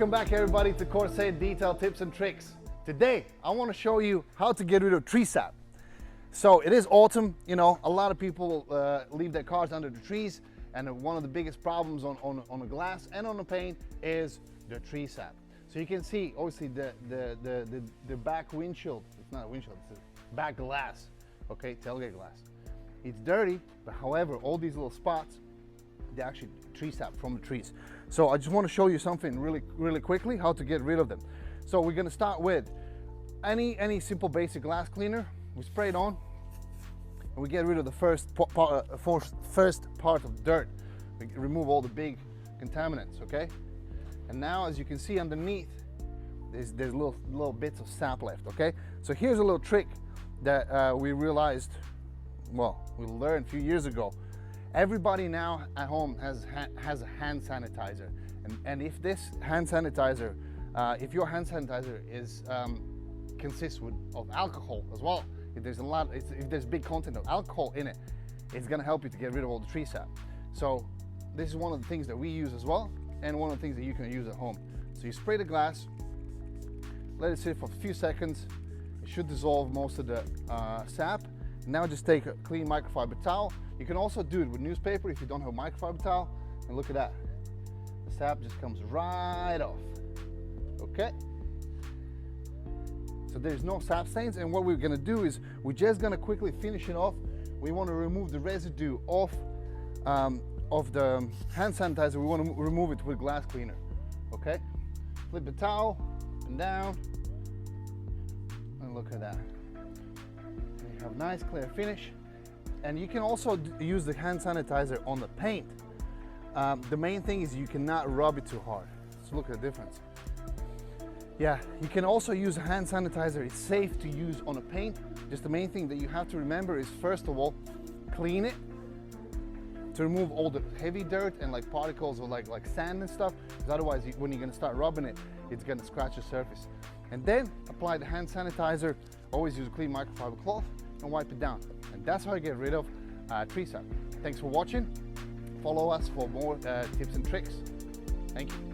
Welcome back everybody to Corsair Detail Tips and Tricks. Today, I want to show you how to get rid of tree sap. So it is autumn, you know, a lot of people leave their cars under the trees, and one of the biggest problems on the glass and on the paint is the tree sap. So you can see, obviously, the back windshield, it's not a windshield, it's a back glass, okay, tailgate glass. It's dirty, but however, all these little spots, they're actually tree sap from the trees. So I just want to show you something really quickly, how to get rid of them. So we're going to start with any simple basic glass cleaner. We spray it on and we get rid of the first part of dirt. We remove all the big contaminants, okay? And now, as you can see underneath, there's little bits of sap left, okay? So here's a little trick that we realized, well, we learned a few years ago. Everybody now at home has a hand sanitizer, and if this hand sanitizer, if your hand sanitizer is consists of alcohol as well, if there's big content of alcohol in it, it's gonna help you to get rid of all the tree sap. So this is one of the things that we use as well, and one of the things that you can use at home. So you spray the glass, let it sit for a few seconds. It should dissolve most of the sap. Now just take a clean microfiber towel. You can also do it with newspaper if you don't have a microfiber towel. And look at that. The sap just comes right off. Okay? So there's no sap stains, and what we're gonna do is we're just gonna quickly finish it off. We wanna remove the residue of the hand sanitizer. We wanna remove it with glass cleaner. Okay? Flip the towel up and down. And look at that. You have nice clear finish, and you can also use the hand sanitizer on the paint. The main thing is you cannot rub it too hard. So look at the difference. Yeah, you can also use a hand sanitizer. It's safe to use on a paint. Just the main thing that you have to remember is, first of all, clean it to remove all the heavy dirt and like particles or like sand and stuff, because otherwise when you're gonna start rubbing it, it's gonna scratch the surface. And then apply the hand sanitizer. Always use a clean microfiber cloth and wipe it down. And that's how you get rid of tree sap. Thanks for watching. Follow us for more tips and tricks. Thank you.